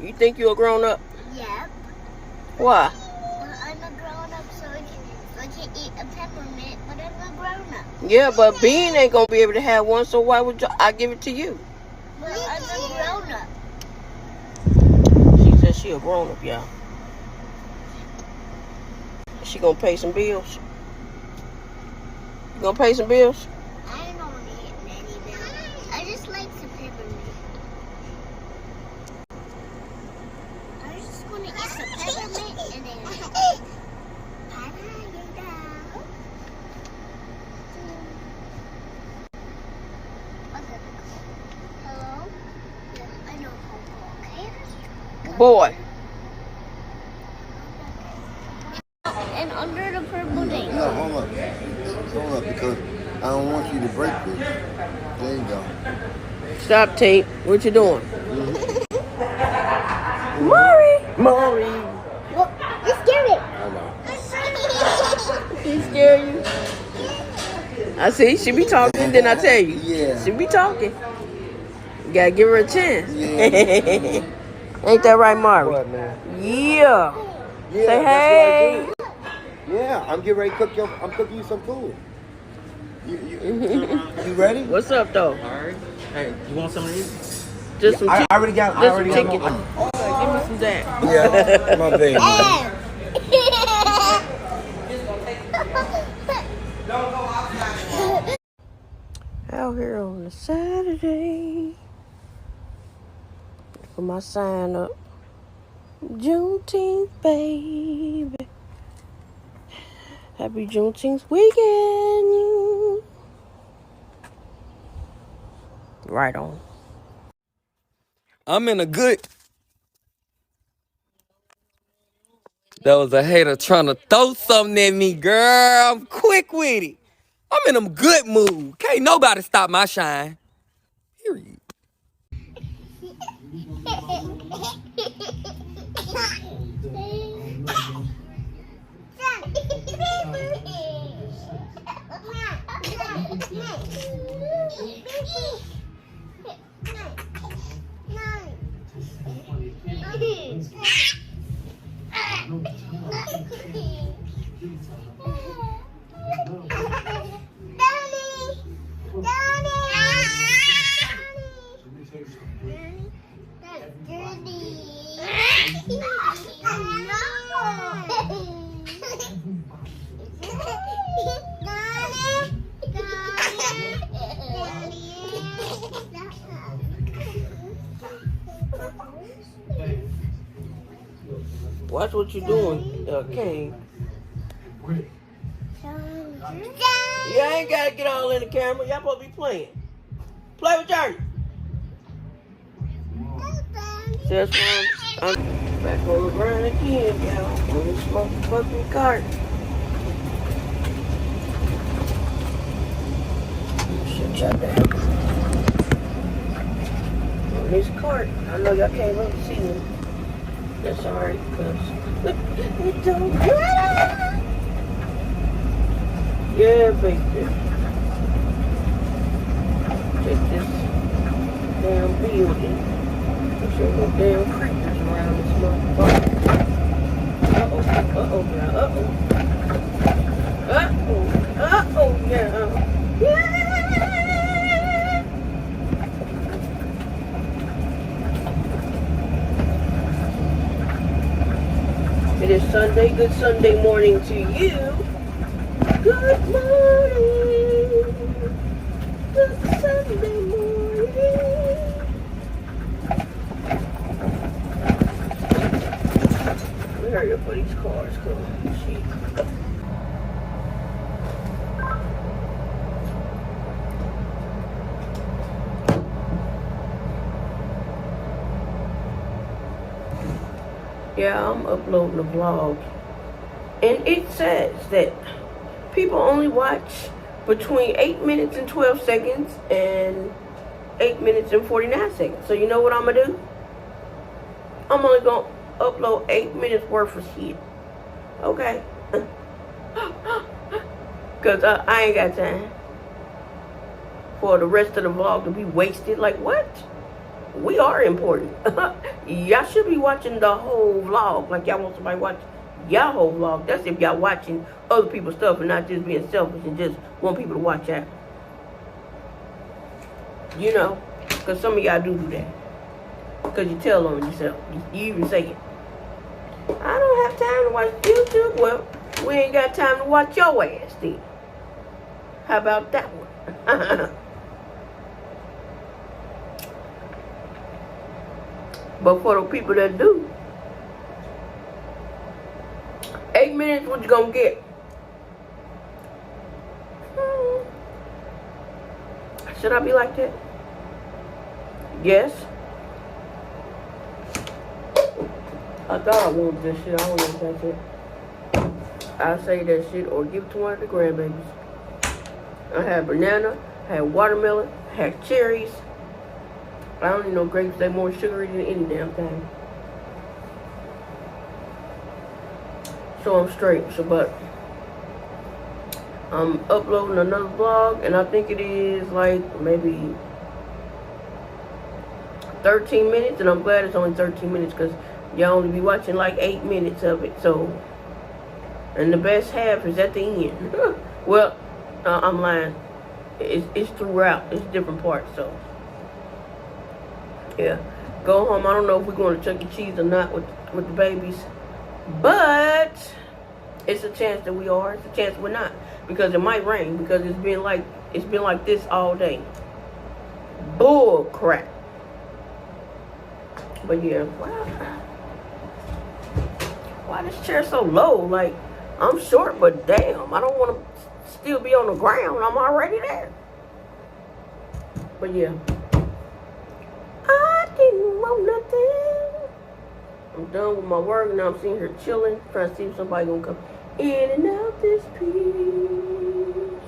You think you're a grown-up? Yep. Why? Well, I'm a grown-up, so I can eat a peppermint, but I'm a grown-up. Yeah, but Bean ain't gonna be able to have one, so why would I give it to you? Well, I'm a grown-up. She said she a grown-up, y'all. She gonna pay some bills. You gonna pay some bills? I don't want to hit many bills. I just like some peppermint. I just want to eat some peppermint and then hello? Yeah, I know PawPaw, okay? Boy. And under the purple thing. No, hold up. Hold up, because I don't want you to break this. There you go. Stop, Tate. What you doing? Maury. Well, you scared it. I know. She scare you? I see. She be talking, then I tell you. Yeah. She be talking. You gotta give her a chance. Yeah. Ain't that right, Maury? What, man? Yeah. Yeah, Say that's hey. what I do. Yeah, I'm getting ready to cook I'm cooking you some food. You ready? What's up, though? Alright. Hey, you want some of these? Just some I chicken. already got Chicken. my Give me some that. Yeah, my baby. Out here on a Saturday. Put my sign up. Juneteenth, baby. Happy Juneteenth weekend. Right on. I'm in a good. That was a hater trying to throw something at me, girl. I'm quick with it. I'm in a good mood. Can't nobody stop my shine. Period. Watch what you doing, King. You ain't gotta get all in the camera. Y'all supposed to be playing. Play with Journey. That's why I'm back on the ground again, y'all. On this motherfucking cart. Shut y'all down. On this cart. I know y'all can't really see me. That's alright, because it don't matter. Yeah, baby. Take this damn building. There's no damn creatures around this motherfucker. Uh-oh, now, yeah. It is Sunday. Good Sunday morning to you. Good morning. Good Sunday morning. Let me hurry up for these cars come. Shit. Yeah, I'm uploading a vlog. And it says that people only watch between 8 minutes and 12 seconds and 8 minutes and 49 seconds. So you know what I'm going to do? I'm only going to upload 8 minutes worth of shit. Okay? Because I ain't got time for the rest of the vlog to be wasted. Like, what? We are important. Y'all should be watching the whole vlog. Like y'all want somebody to watch y'all whole vlog. That's if y'all watching other people's stuff and not just being selfish and just want people to watch out. You know, because some of y'all do that. Because you tell on yourself. You even say it. I don't have time to watch YouTube. Well, we ain't got time to watch your ass then. How about that one? But for the people that do, 8 minutes, what you gonna get? Should I be like that? Yes. I thought I wanted that shit. I don't know if that's it. I say that shit or give it to one of the grandbabies. I had banana, I had watermelon, I had cherries. I don't even know grapes. They're more sugary than any damn thing. So I'm straight. But I'm uploading another vlog, and I think it is like maybe 13 minutes, and I'm glad it's only 13 minutes because y'all only be watching like 8 minutes of it. So, and the best half is at the end. Well, I'm lying. It's throughout. It's different parts. So, yeah. Go home. I don't know if we're going to Chuck E. Cheese or not with the babies, but it's a chance that we are. It's a chance we're not, because it might rain, because it's been like this all day. Bull crap. But yeah, why this chair so low? Like, I'm short, but damn, I don't want to still be on the ground. I'm already there. But yeah, I didn't want nothing. I'm done with my work, now I'm sitting here chilling, trying to see if somebody gonna come in and out this piece.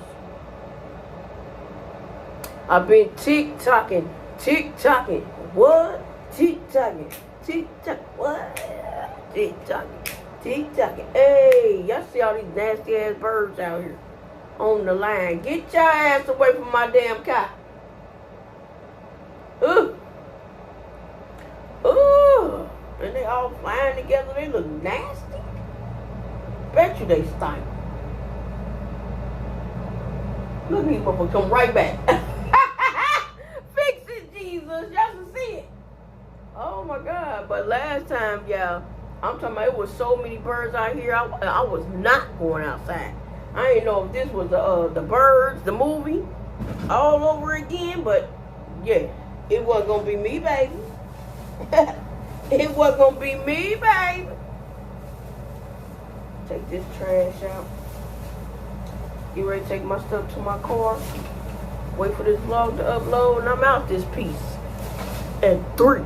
I've been tick-tocking. What? Tick-tocking. Tick-tock. What? Tick-tocking. Hey, y'all see all these nasty ass birds out here on the line. Get your ass away from my damn car. Ooh. And they all flying together. They look nasty. Bet you they stink. Look at these motherfuckers come right back. Fix it, Jesus. Y'all should see it. Oh my God. But last time, y'all, I'm talking about, it was so many birds out here. I was not going outside. I didn't know if this was the Birds, the movie, all over again. But yeah, it wasn't gonna be me, baby. It wasn't gonna be me, baby. Take this trash out. Get ready to take my stuff to my car. Wait for this vlog to upload, and I'm out this piece at 3.